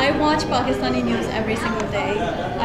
I watch Pakistani news every single day.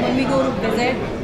when we go to visit,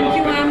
MQM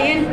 ANP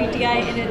PTI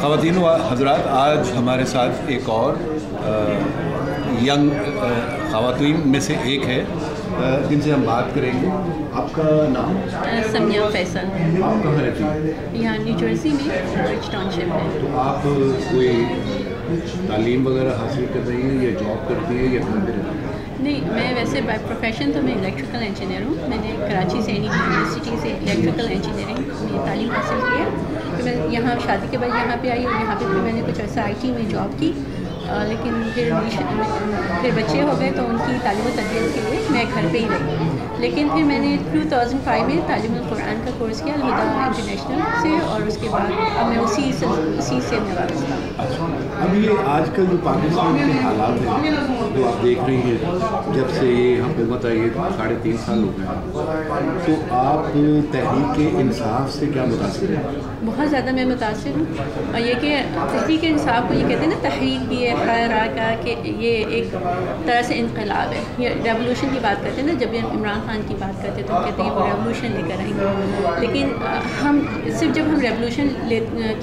خواتین و حضرات، آج ہمارے ساتھ ایک اور ینگ خواتین میں سے ایک ہے جن سے ہم بات کریں گے. آپ کا نام؟ سمیہ فیصل. آپ کہاں رہتی ہیں؟ یہاں نیو جرسی میں برچ ٹاؤن شپ میں. تو آپ کوئی تعلیم وغیرہ حاصل کر رہی ہیں یا جاب کرتی ہیں یا گھر پہ رہتی ہیں؟ نہیں، میں ویسے بائی پروفیشن تو میں الیکٹریکل انجینئر ہوں. میں نے کراچی سے یونیورسٹی سے الیکٹریکل انجینئرنگ میں تعلیم حاصل کی ہے. تو میں یہاں شادی کے بعد یہاں پہ آئی اور یہاں پہ پھر میں نے کچھ عرصہ آئی ٹی میں جاب کی، لیکن پھر بچے ہو گئے تو ان کی تعلیم و تربیت کے لیے میں گھر پہ ہی رہی. لیکن پھر میں نے 2005 میں تعلیم القرآن کا کورس کیا الہدا انٹرنیشنل سے، اور اس کے بعد اب میں اسی سے میں وابستہ ہوں. اب یہ آج کل جو پاکستان کے حالات ہیں جو آپ دیکھ رہی ہیں، جب سے یہ حکومت آئی ہے 3.5 سال ہو گئے، تو آپ تحریک انصاف سے کیا متاثر ہیں؟ بہت زیادہ میں متاثر ہوں. اور یہ کہ تحریک انصاف کو یہ کہتے ہیں نا، تحریک بھی ہے خیر کا، کہ یہ ایک طرح سے انقلاب ہے. یہ ریولوشن کی بات کرتے ہیں نا، جب عمران خان کی بات کرتے ہیں تو کہتے ہیں وہ ریولوشن لے کر آئیں گے. لیکن ہم صرف جب ہم ریولوشن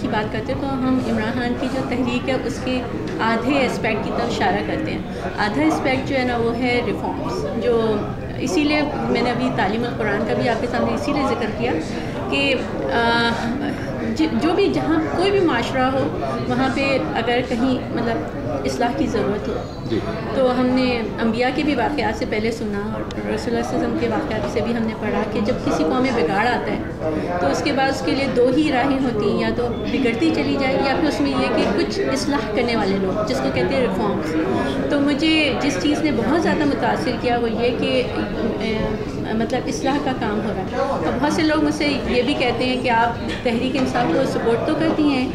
کی بات کرتے ہیں تو ہم عمران خان کی جو تحریک ہے اس کے آدھے اسپیکٹ کی طرف اشارہ کرتے ہیں. آدھا اسپیکٹ جو ہے نا وہ ہے ریفارمس، جو اسی لیے میں نے ابھی تعلیم القرآن کا بھی آپ کے سامنے اسی لیے ذکر کیا کہ جو بھی جہاں کوئی بھی معاشرہ ہو وہاں پہ اگر کہیں مطلب اصلاح کی ضرورت ہو تو ہم نے انبیاء کے بھی واقعات سے پہلے سنا، اور رسول اللہ صلی اللہ علیہ وسلم کے واقعات سے بھی ہم نے پڑھا کہ جب کسی قوم میں بگاڑ آتا ہے تو اس کے بعد اس کے لیے 2 ہی راہیں ہوتی ہیں، یا تو بگڑتی چلی جائے یا پھر اس میں یہ کہ کچھ اصلاح کرنے والے لوگ، جس کو کہتے ہیں ریفارمس. تو مجھے جس چیز نے بہت زیادہ متاثر کیا وہ یہ کہ مطلب اصلاح کا کام ہو رہا ہے. اور بہت سے لوگ مجھ سے یہ بھی کہتے ہیں کہ آپ تحریک انصاف کو سپورٹ تو کرتی ہیں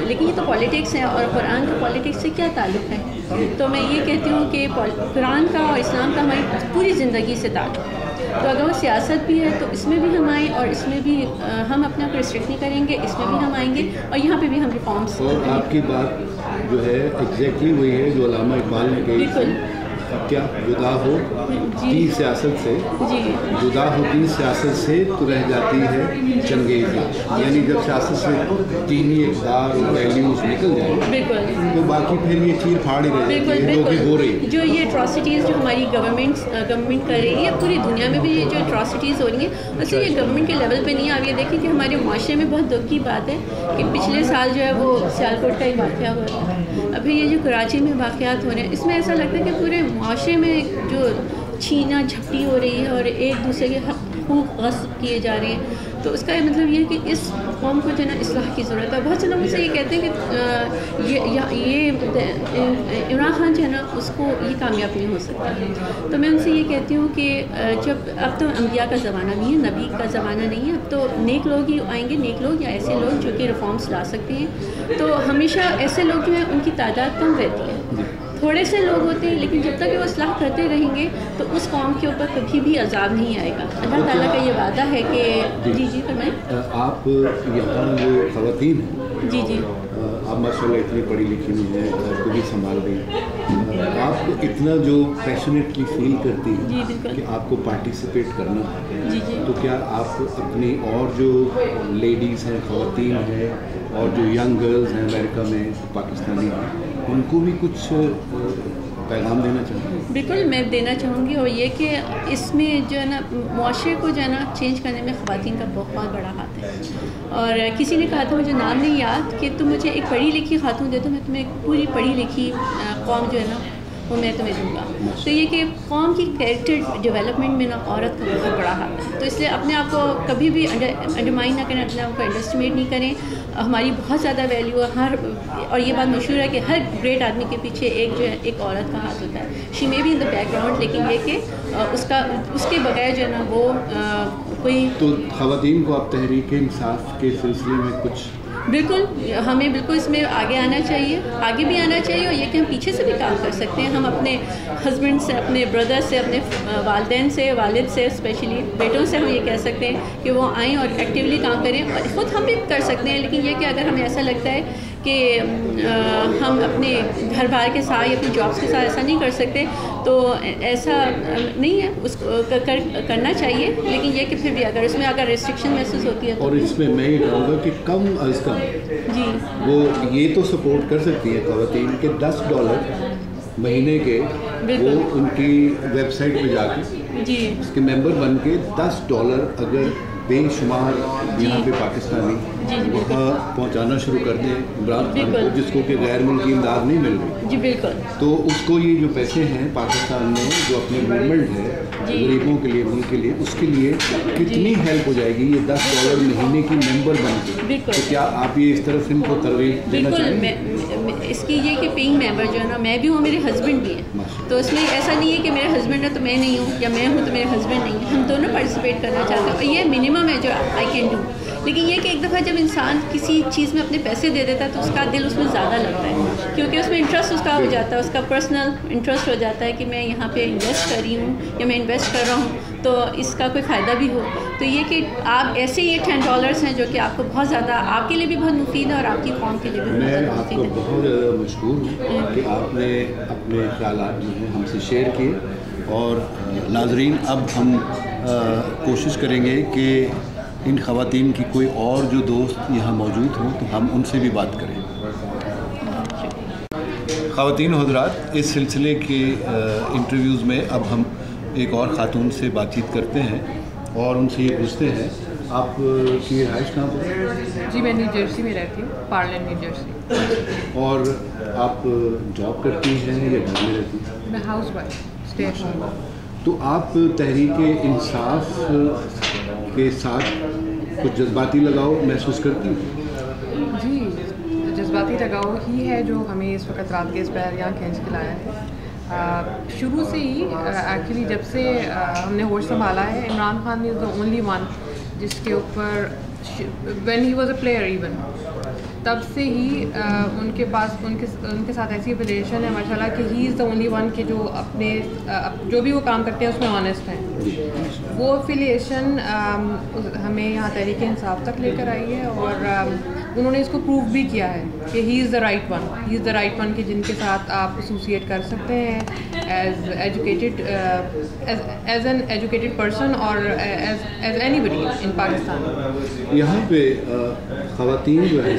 لیکن یہ تو پالیٹکس ہے، اور قرآن کا پالیٹکس سے کیا تعلق ہے؟ تو میں یہ کہتی ہوں کہ قرآن کا اور اسلام کا ہماری پوری زندگی سے تعلق ہے. تو اگر وہ سیاست بھی ہے تو اس میں بھی ہم آئیں، اور اس میں بھی ہم اپنے آپ کو ریسٹرکٹ نہیں کریں گے، اس میں بھی ہم آئیں گے، اور یہاں پہ بھی ہم ریفارمس. اور آپ کی بات جو ہے ایگزیکٹلی وہی ہے جو علامہ اقبال نے کہی. بالکل. کیا جدا ہو تین سیاست سے، جدا ہوتی سیاست سے تو رہ جاتی ہے چنگیزی. یعنی جب سیاست سے دینی اقدار اور ویلیوز نکل جائیں تو باقی پھر یہ چیر پھاڑ ہی رہ جاتی ہے جو بھی ہو رہی ہے. جو یہ اٹراسٹیز جو ہماری گورنمنٹ کر رہی ہے، پوری دنیا میں بھی یہ جو اٹراسٹیز ہو رہی ہیں ویسے یہ گورنمنٹ کے لیول پہ نہیں آ رہی ہے. دیکھیں کہ ہمارے معاشرے میں بہت دکھ کی بات ہے کہ پچھلے سال جو ہے وہ سیالکوٹ کا ہی واقعہ ہوا تھا. ابھی یہ جو کراچی میں واقعات ہو رہے ہیں اس میں ایسا لگتا ہے کہ پورے معاشرے میں جو چھینا جھپٹی ہو رہی ہے اور ایک دوسرے کے حقوق غصب کیے جا رہے ہیں. تو اس کا مطلب یہ ہے کہ اس قوم کو جو ہے نا اصلاح کی ضرورت ہے. بہت سے لوگ مجھ سے یہ کہتے ہیں کہ یہ عمران خان جو ہے نا اس کو یہ کامیاب نہیں ہو سکتا. تو میں ان سے یہ کہتی ہوں کہ جب اب تو انبیاء کا زمانہ نہیں ہے، نبی کا زمانہ نہیں ہے، اب تو نیک لوگ ہی آئیں گے، نیک لوگ یا ایسے لوگ جو کہ ریفارمس لا سکتے ہیں. تو ہمیشہ ایسے لوگ جو ہیں ان کی تعداد کم رہتی ہے، تھوڑے سے لوگ ہوتے ہیں، لیکن جب تک وہ اصلاح کرتے رہیں گے تو اس قوم کے اوپر کبھی بھی عذاب نہیں آئے گا. اللہ تعالیٰ کا یہ وعدہ ہے کہ جی فرمائیں. آپ یہاں جو خواتین ہیں، جی آپ ماشاء اللہ اتنی پڑھی لکھی ہوئی ہیں، گھر کو بھی سنبھال رہی ہیں، آپ کو اتنا جو پیشنیٹلی فیل کرتی ہیں کہ آپ کو پارٹیسپیٹ کرنا ہے، تو کیا آپ اپنی اور جو لیڈیز ہیں، خواتین ہیں، اور جو ینگ گرلز ہیں امریکہ میں پاکستانی ہیں، ان کو بھی کچھ پیغام دینا چاہوں گی؟ بالکل میں دینا چاہوں گی، اور یہ کہ اس میں جو ہے نا معاشرے کو جو ہے نا چینج کرنے میں خواتین کا بہت بڑا ہاتھ ہے. اور کسی نے کہا تھا، مجھے نام نہیں یاد، کہ تم مجھے ایک پڑھی لکھی خاتون دے دو، میں تمہیں ایک پوری پڑھی لکھی قوم جو ہے نا وہ میں تمہیں دوں گا. تو یہ کہ قوم کی کیریکٹر ڈیولپمنٹ میں نا عورت کا بہت بڑا ہاتھ ہے. تو اس لیے اپنے آپ کو کبھی بھی انڈرمائن نہ کریں، اپنے آپ کو انڈرسٹیمیٹ نہیں کریں. ہماری بہت زیادہ ویلیو ہے اور یہ بات مشہور ہے کہ ہر گریٹ آدمی کے پیچھے ایک جو ہے ایک عورت کا ہاتھ ہوتا ہے. شی میں بھی ان دا بیک گراؤنڈ، لیکن یہ کہ اس کے بغیر جو ہے نا وہ کوئی. تو خواتین کو آپ تحریک انصاف کے سلسلے میں کچھ بالکل ہمیں بالکل اس میں آگے آنا چاہیے، آگے بھی آنا چاہیے، اور یہ کہ ہم پیچھے سے بھی کام کر سکتے ہیں. ہم اپنے ہسبینڈ سے، اپنے بردر سے، اپنے والدین سے، والد سے، اسپیشلی بیٹوں سے ہم یہ کہہ سکتے ہیں کہ وہ آئیں اور ایکٹیولی کام کریں. اور خود ہم بھی کر سکتے ہیں، لیکن یہ کہ اگر ہمیں ایسا لگتا ہے کہ ہم اپنے گھر بار کے ساتھ یا اپنی جابس کے ساتھ ایسا نہیں کر سکتے، تو ایسا نہیں ہے، اس کو کرنا چاہیے، لیکن یہ کہ پھر بھی اگر اس میں اگر ریسٹرکشن محسوس ہوتی ہے اور اس میں میں یہ کہوں گا کہ کم از کم جی وہ یہ تو سپورٹ کر سکتی ہیں خواتین کے $10 مہینے کے، وہ ان کی ویب سائٹ پہ جا کے جی اس کے ممبر بن کے $10 اگر بے شمار یہاں پہ پاکستانی وہاں پہنچانا شروع کر دیں عمران خان کو، جس کو کہ غیر ملکی امداد نہیں مل رہی، جی بالکل، تو اس کو یہ جو پیسے ہیں پاکستان میں جو اپنے موومنٹ ہے غریبوں کے لیے، ملک کے لیے، اس کے لیے کتنی ہیلپ ہو جائے گی یہ $10 مہینے کی ممبر بن کے. تو کیا آپ یہ اس طرف ان کو ترغیب دینا چاہیں گے؟ اس کی یہ کہ پینگ ممبر جو ہے نا، میں بھی ہوں، میرے ہسبینڈ بھی ہیں، تو اس میں ایسا نہیں ہے کہ میرے ہسبینڈ ہے تو میں نہیں ہوں، یا میں ہوں تو میرے ہسبینڈ نہیں ہیں، ہم دونوں پارٹیسپیٹ کرنا چاہتے ہیں، اور یہ منیمم ہے جو آئی کین ڈو. لیکن یہ کہ ایک دفعہ جب انسان کسی چیز میں اپنے پیسے دے دیتا ہے تو اس کا دل اس میں زیادہ لگتا ہے، کیونکہ اس میں انٹرسٹ اس کا ہو جاتا ہے، اس کا پرسنل انٹرسٹ ہو جاتا ہے کہ میں یہاں پہ انویسٹ کر رہی ہوں یا میں انویسٹ کر رہا ہوں تو اس کا کوئی فائدہ بھی ہو. تو یہ کہ آپ ایسے یہ $10 ہیں جو کہ آپ کو بہت زیادہ، آپ کے لیے بھی بہت مفید ہے اور آپ کی قوم کے لیے بھی بہت زیادہ مفید ہے. میں آپ کو بہت زیادہ مشکور ہوں کہ آپ نے اپنے خیالات جو ہیں ہم سے شیئر کیے. اور ناظرین، اب ہم کوشش کریں گے کہ ان خواتین کی کوئی اور جو دوست یہاں موجود ہوں تو ہم ان سے بھی بات کریں. خواتین حضرات، اس سلسلے کے انٹرویوز میں اب ہم ایک اور خاتون سے بات چیت کرتے ہیں اور ان سے یہ پوچھتے ہیں آپ کی رہائش کہاں پر؟ جی میں نیو جرسی میں رہتی ہوں، پارلن نیو جرسی. اور آپ جاب کرتی ہیں یا گھر میں رہتی ہیں؟ میں housewife, stay at home. تو آپ تحریک انصاف کے ساتھ کچھ جذباتی لگاؤ محسوس کرتی ہیں؟ جی جذباتی لگاؤ ہی ہے جو ہمیں اس وقت رات کے اس پیر یہاں کھینچ کے لایا ہے. شروع سے ہی ایکچولی جب سے ہم نے ہوش سنبھالا ہے، عمران خان از دا اونلی ون جس کے اوپر when he was a player even, تب سے ہی ان کے پاس ان کے ساتھ ایسی ریلیشن ہے ماشاء اللہ کہ he is the only one کہ جو اپنے جو بھی وہ کام کرتے ہیں اس میں آنیسٹ ہیں. وہ افیلیشن ہمیں یہاں تحریک انصاف تک لے کر آئی ہے، اور انہوں نے اس کو پروو بھی کیا ہے کہ he is the right one, he is the right one کہ جن کے ساتھ آپ ایسوسیٹ کر سکتے ہیں as educated, as an educated person اور as anybody in Pakistan. یہاں پہ خواتین جو ہے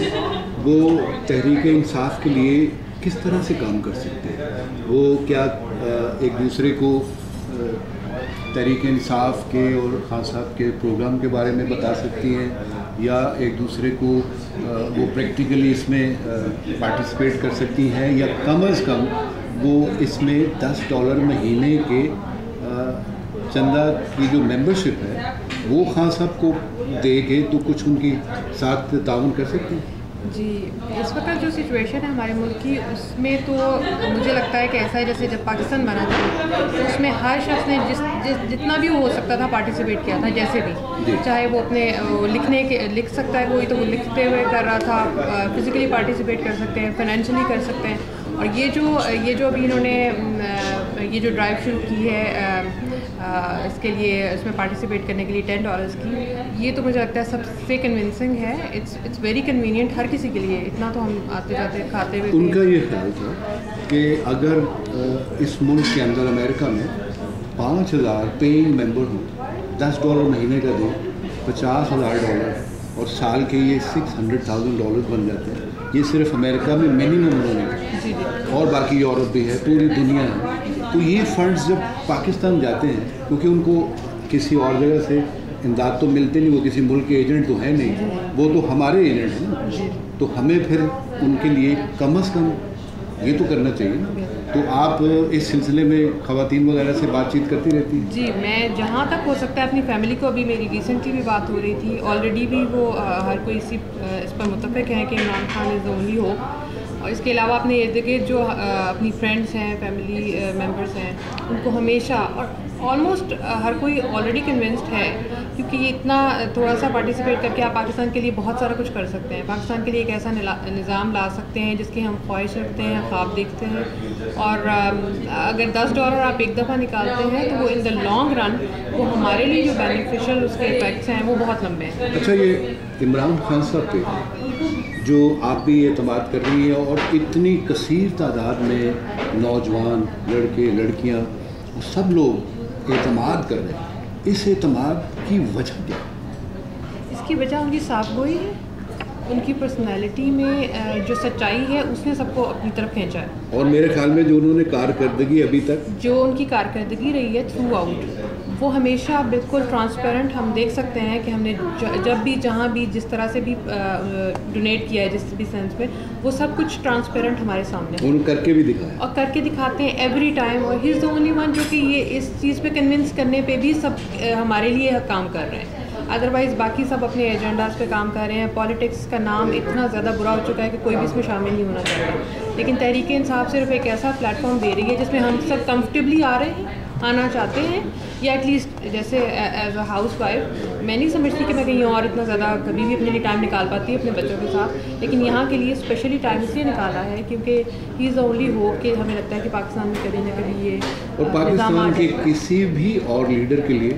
وہ تحریک انصاف کے لیے کس طرح سے کام کر سکتے ہیں؟ وہ کیا ایک دوسرے کو تحریک انصاف کے اور خان صاحب کے پروگرام کے بارے میں بتا سکتی ہیں، یا ایک دوسرے کو وہ پریکٹیکلی اس میں پارٹیسپیٹ کر سکتی ہیں، یا کم از کم وہ اس میں $10 مہینے کے چندہ کی جو ممبرشپ ہے وہ خان صاحب کو دے کے تو کچھ ان کے ساتھ تعاون کر سکتی ہیں؟ جی اس وقت جو سچویشن ہے ہمارے ملک کی، اس میں تو مجھے لگتا ہے کہ ایسا ہے جیسے جب پاکستان بنا تھا تو اس میں ہر شخص نے جتنا بھی ہو سکتا تھا پارٹیسپیٹ کیا تھا، جیسے بھی، چاہے وہ اپنے لکھ سکتا ہے کوئی تو وہ لکھتے ہوئے کر رہا تھا، فزیکلی پارٹیسپیٹ کر سکتے ہیں، فائنینشلی کر سکتے ہیں. اور یہ جو ابھی انہوں نے یہ جو ڈرائیو شروع کی ہے اس کے لیے، اس میں پارٹیسپیٹ کرنے کے لیے $10 کی، یہ تو مجھے لگتا ہے سب سے کنونسنگ ہے. اٹس ویری کنوینئنٹ ہر کسی کے لیے. اتنا تو ہم آتے جاتے کھاتے ہوئے ان کا یہ خیال تھا کہ اگر اس ملک کے اندر امریکہ میں 5,000 پیئنگ ممبر ہوں، $10 مہینے کا دیں، $50,000 اور سال کے یہ $600,000 بن جاتے ہیں. یہ صرف امریکہ میں منیمم انہوں نے، اور باقی یورپ بھی ہے، پوری دنیا ہے. تو یہ فنڈز جب پاکستان جاتے ہیں، کیونکہ ان کو کسی اور جگہ سے امداد تو ملتے نہیں، وہ کسی ملک کے ایجنٹ تو ہے نہیں، وہ تو ہمارے ایجنٹ ہیں نا، تو ہمیں پھر ان کے لیے کم از کم یہ تو کرنا چاہیے نا. تو آپ اس سلسلے میں خواتین وغیرہ سے بات چیت کرتی رہتی ہیں؟ جی میں جہاں تک ہو سکتا ہے اپنی فیملی کو، ابھی میری ریسنٹلی بھی بات ہو رہی تھی، آلریڈی بھی وہ ہر کوئی اس پر متفق ہے کہ عمران خان از دا اونلی ہو. اور اس کے علاوہ اپنے ارد گرد جو اپنی فرینڈس ہیں، فیملی ممبرس ہیں، ان کو ہمیشہ، اور آلموسٹ ہر کوئی آلریڈی کنونسڈ ہے، کیونکہ یہ اتنا تھوڑا سا پارٹیسپیٹ کر کے آپ پاکستان کے لیے بہت سارا کچھ کر سکتے ہیں. پاکستان کے لیے ایک ایسا نظام لا سکتے ہیں جس کی ہم خواہش رکھتے ہیں، خواب دیکھتے ہیں. اور اگر $10 آپ ایک دفعہ نکالتے ہیں تو وہ ان دا لانگ رن وہ ہمارے لیے جو بینیفیشل اس کے افیکٹس ہیں وہ بہت لمبے ہیں. اچھا، یہ عمران خان صاحب پہ جو آپ بھی اعتماد کر رہی ہیں اور اتنی کثیر تعداد میں نوجوان لڑکے لڑکیاں سب لوگ اعتماد کر رہے ہیں، اس اعتماد کی وجہ کیا؟ اس کی وجہ ان کی صاف گوئی ہے، ان کی پرسنالٹی میں جو سچائی ہے اس نے سب کو اپنی طرف کھینچا ہے، اور میرے خیال میں جو انہوں نے کارکردگی ابھی تک جو ان کی کارکردگی رہی ہے تھرو آؤٹ، وہ ہمیشہ بالکل ٹرانسپیرنٹ. ہم دیکھ سکتے ہیں کہ ہم نے جب بھی جہاں بھی جس طرح سے بھی ڈونیٹ کیا ہے جس بھی سینس میں، وہ سب کچھ ٹرانسپیرنٹ ہمارے سامنے انہوں کر کے بھی دکھایا اور کر کے دکھاتے ہیں ایوری ٹائم. اور ہی از دا اونلی ون جو کہ یہ اس چیز پہ کنونس کرنے پہ بھی سب ہمارے لیے کام کر رہے ہیں. ادروائز باقی سب اپنے ایجنڈاز پہ کام کر رہے ہیں. پالیٹکس کا نام اتنا زیادہ برا ہو چکا ہے کہ کوئی بھی اس میں شامل نہیں ہونا چاہتا، لیکن تحریک انصاف صرف ایک ایسا پلیٹ فارم دے رہی ہے جس میں ہم سب کمفرٹیبلی آ رہے ہیں، آنا چاہتے ہیں، یا ایٹ لیسٹ جیسے ایز اے ہاؤس وائف میں نہیں سمجھتی کہ میں کہیں اور اتنا زیادہ کبھی بھی اپنے لیے ٹائم نکال پاتی اپنے بچوں کے ساتھ، لیکن یہاں کے لیے اسپیشلی ٹائم اس لیے نکالا ہے کیونکہ ہی از دا اونلی ہوپ کہ ہمیں لگتا ہے کہ پاکستان میں کبھی نہ کبھی یہ اور پاکستان کے کسی بھی اور لیڈر کے لیے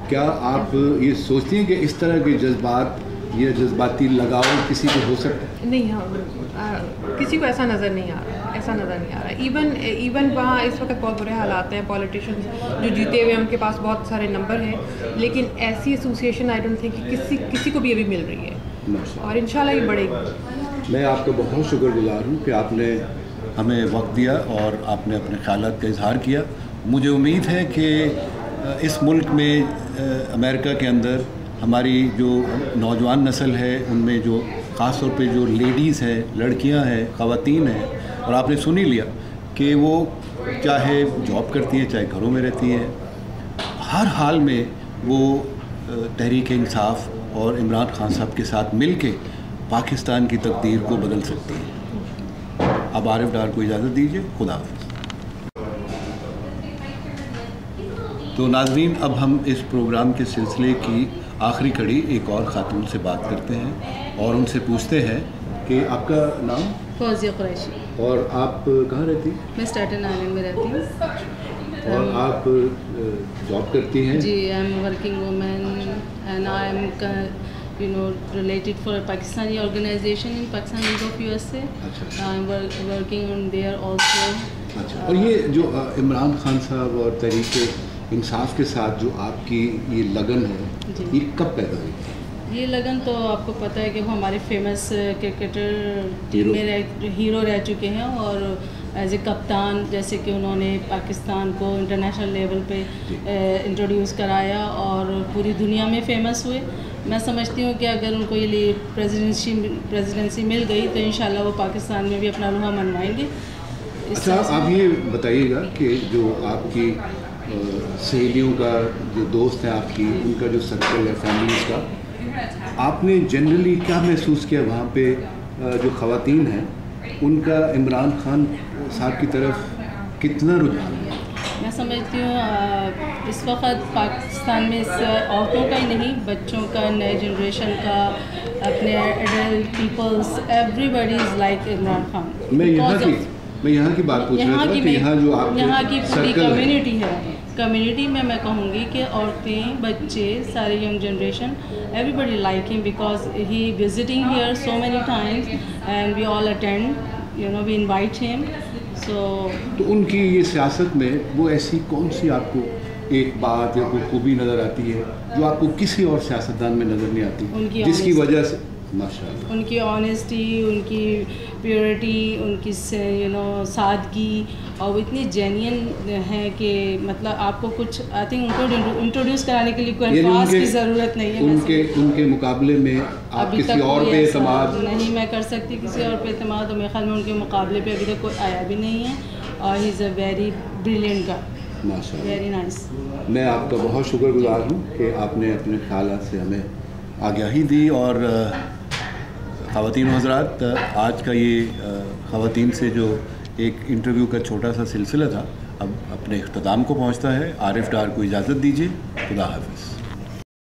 کیا آپ یہ سوچتی ہیں کہ اس طرح کے جذبات یا جذباتی لگاؤ کسی کو ہو سکتا ہے؟ نہیں، ہاں کسی کو ایسا نظر نہیں آ رہا، ایسا نظر نہیں آ رہا. ایون وہاں اس وقت بہت برے حالات ہیں، پولیٹیشینس جو جیتے ہوئے ان کے پاس بہت سارے نمبر ہیں، لیکن ایسی ایسوسیشن آئی ڈونٹ تھنک کہ کسی کو بھی ابھی مل رہی ہے، اور انشاءاللہ یہ بڑھے گی. میں آپ کا بہت شکر گزار ہوں کہ آپ نے ہمیں وقت دیا اور آپ نے اپنے خیالات کا اظہار کیا. مجھے امید ہے کہ اس ملک میں امریکہ کے اندر ہماری جو نوجوان نسل ہے ان میں جو خاص طور پہ جو لیڈیز ہیں، لڑکیاں ہیں، خواتین ہیں، اور آپ نے سن ہی لیا کہ وہ چاہے جاب کرتی ہیں چاہے گھروں میں رہتی ہیں، ہر حال میں وہ تحریک انصاف اور عمران خان صاحب کے ساتھ مل کے پاکستان کی تقدیر کو بدل سکتی ہیں. اب عارف ڈار کو اجازت دیجیے. خدا حافظ. تو ناظرین، اب ہم اس پروگرام کے سلسلے کی آخری کڑی ایک اور خاتون سے بات کرتے ہیں اور ان سے پوچھتے ہیں کہ آپ کا نام؟ فوزیہ قریشی. اور آپ کہاں رہتی ہیں؟ میں اسٹیٹن آئلینڈ میں رہتی ہوں. اور آپ جاب کرتی ہیں؟ جی، I am working woman and I am related for a Pakistani organization in Pakistan League of USA. I'm working on there also. اچھا. اور یہ جو عمران خان صاحب اور تحریک انصاف کے ساتھ جو آپ کی یہ لگن ہے، یہ کب پیدا ہوئی؟ یہ لگن تو آپ کو پتہ ہے کہ وہ ہمارے فیمس کرکٹر میں ہیرو رہ چکے ہیں، اور ایز اے کپتان جیسے کہ انہوں نے پاکستان کو انٹرنیشنل لیول پہ انٹروڈیوس کرایا اور پوری دنیا میں فیمس ہوئے. میں سمجھتی ہوں کہ اگر ان کو یہ پریزیڈنسی مل گئی تو انشاءاللہ وہ پاکستان میں بھی اپنا روحہ منوائیں گے. اچھا، آپ یہ بتائیے گا کہ جو آپ کی سہیلیوں کا جو دوست ہیں آپ کی، ان کا جو سرکل ہے فیملیز کا، آپ نے جنرلی کیا محسوس کیا وہاں پہ جو خواتین ہیں ان کا عمران خان صاحب کی طرف کتنا رجحان ہے؟ میں سمجھتی ہوں اس وقت پاکستان میں عورتوں کا ہی نہیں، بچوں کا، نئے جنریشن کا، اپنے adult peoples, everybody is like Imran Khan. میں یہاں کی بات پوچھ رہا تھا کہ یہاں جو آپ یہاں کی پوری کمیونٹی ہے، کمیونٹی میں کہوں گی کہ عورتیں، بچے، سارے young generation, everybody like him because he visiting here so many times and we all attend, we invite him. تو ان کی یہ سیاست میں وہ ایسی کون سی آپ کو ایک بات یا کوئی خوبی نظر آتی ہے جو آپ کو کسی اور سیاستدان میں نظر نہیں آتی، جس کی وجہ سے؟ ماشاء اللہ. ان کی آنیسٹی، ان کی پیورٹی، ان کی سادگی، اور وہ اتنی جینین ہیں کہ مطلب آپ کو کچھ آئی تھنک ان کو انٹروڈیوس کرانے کے لیے کوئی الفاظ کی ضرورت نہیں ہے. ان کے مقابلے میں آپ کسی اور پہ اعتماد نہیں میں کر سکتی کسی اور پہ اعتماد، اور میرے خیال میں ان کے مقابلے پہ ابھی تک کوئی آیا بھی نہیں ہے. اور ہی از اے ویری بریلینٹ گائے. ماشاء اللہ، ویری نائس. میں آپ کا بہت شکر گزار ہوں کہ آپ نے اپنے خیالات سے ہمیں آگاہی دی. اور خواتین و حضرات، آج کا یہ خواتین سے جو ایک انٹرویو کا چھوٹا سا سلسلہ تھا اب اپنے اختتام کو پہنچتا ہے. عارف ڈار کو اجازت دیجیے. خدا حافظ.